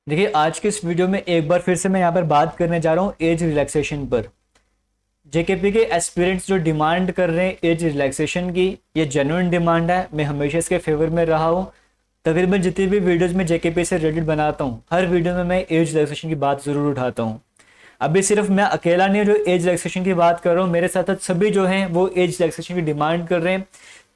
देखिए, आज के इस वीडियो में एक बार फिर से मैं यहाँ पर बात करने जा रहा हूँ एज रिलैक्सेशन पर। जेकेपी के एस्पिरेंट्स जो डिमांड कर रहे हैं एज रिलैक्सेशन की, ये जेन्युइन डिमांड है। मैं हमेशा इसके फेवर में रहा हूँ। तकरीबन जितनी भी वीडियोस में जेकेपी से रिलेटेड बनाता हूँ, हर वीडियो में मैं एज रिलैक्सेशन की बात ज़रूर उठाता हूँ। अभी सिर्फ मैं अकेला नहीं जो एज रिलैक्सेशन की बात कर रहा हूँ, मेरे साथ साथ सभी जो हैं वो एज रिलैक्सेशन की डिमांड कर रहे हैं।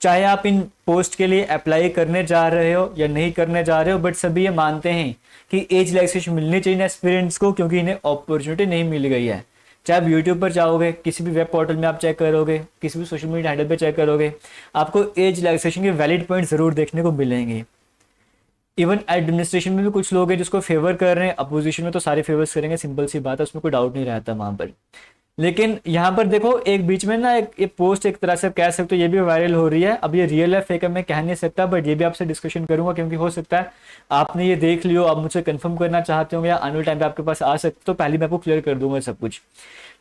चाहे आप इन पोस्ट के लिए अप्लाई करने जा रहे हो या नहीं करने जा रहे हो, बट सभी ये मानते हैं कि एज रिलैक्सेशन मिलनी चाहिए एस्पिरेंट्स को, क्योंकि इन्हें अपॉर्चुनिटी नहीं मिल गई है। चाहे आप यूट्यूब पर जाओगे, किसी भी वेब पोर्टल में आप चेक करोगे, किसी भी सोशल मीडिया हैंडल पे चेक करोगे, आपको एज रिलैक्सेशन के वैलिड पॉइंट ज़रूर देखने को मिलेंगे। इवन एडमिनिस्ट्रेशन में भी कुछ लोग हैं जिसको फेवर कर रहे हैं, अपोजिशन में तो सारे फेवर्स करेंगे, सिंपल सी बात है, उसमें कोई डाउट नहीं रहता वहाँ पर। लेकिन यहाँ पर देखो, एक बीच में ना एक पोस्ट एक तरह से कह सकते हो ये भी वायरल हो रही है। अब ये रियल है फेक है मैं कह नहीं सकता, बट ये भी आपसे डिस्कशन करूंगा, क्योंकि हो सकता है आपने ये देख लियो, आप मुझसे कंफर्म करना चाहते हो या आने वाले टाइम पे आपके पास आ सकते, तो पहले मैं आपको क्लियर कर दूंगा सब कुछ।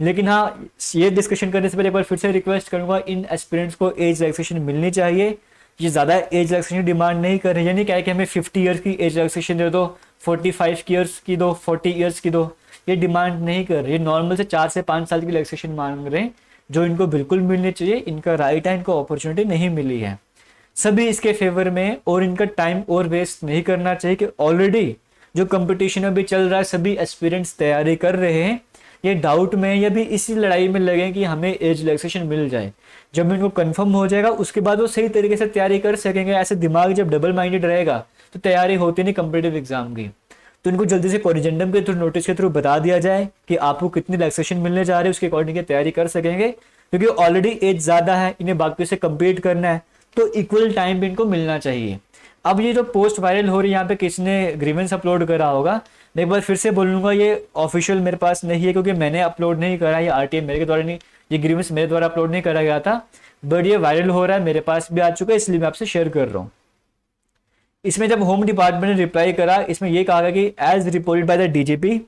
लेकिन हाँ, ये डिस्कशन करने से पहले एक बार फिर से रिक्वेस्ट करूंगा, इन एस्पिरेंट्स को एज रिलैक्सेशन मिलनी चाहिए। ये ज़्यादा एज रिलैक्सेशन डिमांड नहीं कर रही है, नहीं क्या है कि हमें 50 ईयर्स की एज रिलैक्सेशन दे दो, 45 ईयर्स की दो, 40 ईयर्स की दो, ये डिमांड नहीं कर रही है। नॉर्मल से 4 से 5 साल की रिलैक्सेशन मांग रहे हैं, जो इनको बिल्कुल मिलनी चाहिए। इनका राइट है, इनको अपॉर्चुनिटी नहीं मिली है। सभी इसके फेवर में, और इनका टाइम और वेस्ट नहीं करना चाहिए कि ऑलरेडी जो कंपटीशन अभी चल रहा है, सभी एस्पिरेंट्स तैयारी कर रहे हैं। ये डाउट में या भी इसी लड़ाई में लगे कि हमें एज रिलैक्सेशन मिल जाए। जब इनको कंफर्म हो जाएगा उसके बाद वो सही तरीके से तैयारी कर सकेंगे। ऐसे दिमाग जब डबल माइंडेड रहेगा तो तैयारी होती नहीं कम्पिटेटिव एग्जाम की। तो इनको जल्दी से कोरिजेंडम के थ्रू, नोटिस के थ्रू बता दिया जाए कि आपको कितनी रिलैक्सेशन मिलने जा रही है, उसके अकॉर्डिंग तैयारी कर सकेंगे। क्योंकि ऑलरेडी एज ज़्यादा है, इन्हें बाकी से कम्पीट करना है, तो इक्वल टाइम भी इनको मिलना चाहिए। अब ये जो पोस्ट वायरल हो रही है, यहाँ पे किसी ने ग्रीवेंस अपलोड करा होगा। मैं एक बार फिर से बोलूँगा, ये ऑफिशियल मेरे पास नहीं है, क्योंकि मैंने अपलोड नहीं करा, ये आरटीए मेरे द्वारा नहीं, ये ग्रीवेंस मेरे द्वारा अपलोड नहीं करा गया था। बट ये वायरल हो रहा है, मेरे पास भी आ चुका है, इसलिए मैं आपसे शेयर कर रहा हूँ। इसमें जब होम डिपार्टमेंट ने रिप्लाई करा, इसमें यह कहा गया कि as reported by the DGP,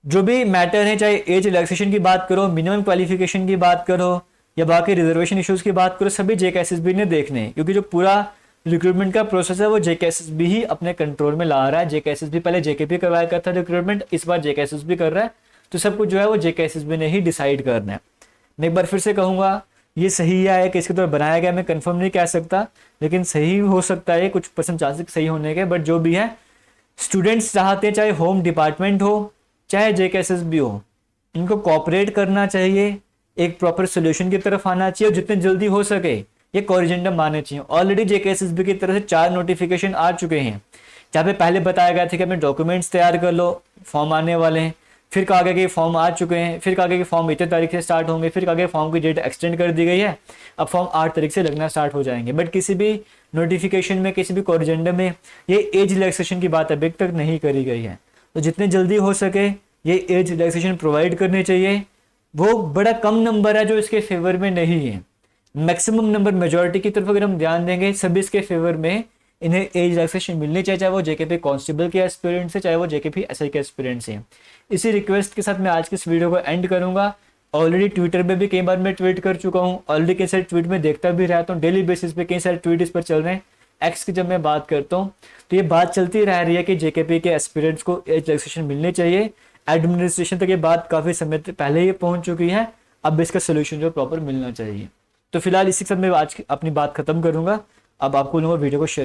जो भी मैटर है, चाहे एज रिलैक्सेशन की बात करो, मिनिमम क्वालिफिकेशन की बात करो या बाकी रिजर्वेशन इश्यूज की बात करो, सभी जेकेएसएसबी ने देखने हैं। क्योंकि जो पूरा रिक्रूटमेंट का प्रोसेस है वो जेकेएसएसबी ही अपने कंट्रोल में ला रहा है। जेकेएसएसबी पहले जेकेपी करवाया करता था रिक्रूटमेंट, इस बार जेकेएसएसबी कर रहा है, तो सब कुछ जो है वो जेकेएसएसबी ने ही डिसाइड करना है। मैं एक बार फिर से कहूँगा, ये सही है कि इसके द्वारा बनाया गया, मैं कंफर्म नहीं कह सकता, लेकिन सही हो सकता है, कुछ परसेंट चांसेस सही होने के। बट जो भी है, स्टूडेंट्स चाहते हैं, चाहे होम डिपार्टमेंट हो चाहे जेकेएसएसबी हो, इनको कोऑपरेट करना चाहिए, एक प्रॉपर सोल्यूशन की तरफ आना चाहिए, और जितने जल्दी हो सके ये कोरिजेंडम आने चाहिए। ऑलरेडी जेकेएसएसबी की तरफ से 4 नोटिफिकेशन आ चुके हैं, जहाँ पे पहले बताया गया था कि अपने डॉक्यूमेंट्स तैयार कर लो, फॉर्म आने वाले हैं। फिर कहा गया कि फॉर्म आ चुके हैं, फिर कहा गया कि फॉर्म इतने तारीख से स्टार्ट होंगे, फिर कहा गया फॉर्म की डेट एक्सटेंड कर दी गई है, अब फॉर्म 8 तारीख से लगना स्टार्ट हो जाएंगे। बट किसी भी नोटिफिकेशन में, किसी भी कोरिजेंडम में ये एज रिलैक्सेशन की बात अभी तक नहीं करी गई है। तो जितने जल्दी हो सके ये एज रिलैक्सेशन प्रोवाइड करनी चाहिए। वो बड़ा कम नंबर है जो इसके फेवर में नहीं है, मैक्सिमम नंबर मेजोरिटी की तरफ अगर हम ध्यान देंगे, सभी इसके फेवर में इन्हें एज रिलैक्सेशन मिलनी चाहिए, चाहे वो जेकेपी कांस्टेबल के एस्पिरेंट्स है, चाहे वो जेकेपी एसआई के एस्पिरेंट्स हैं। इसी रिक्वेस्ट के साथ मैं आज की इस वीडियो को एंड करूंगा। ऑलरेडी ट्विटर पे भी कई बार मैं ट्वीट कर चुका हूँ, ऑलरेडी कई सारे ट्वीट में देखता भी रहता हूँ, डेली बेसिस पे कई सारे ट्वीट इस पर चल रहे हैं। एक्स की जब मैं बात करता हूँ तो ये बात चलती रह रही है कि जेकेपी के एस्पिरेंट्स को एज रिलैक्सेशन मिलनी चाहिए। एडमिनिस्ट्रेशन तक ये बात काफ़ी समय पहले ही पहुँच चुकी है, अब इसका सोल्यूशन जो प्रॉपर मिलना चाहिए। तो फिलहाल इसी के साथ मैं आज अपनी बात खत्म करूंगा। अब आपको वीडियो को शेयर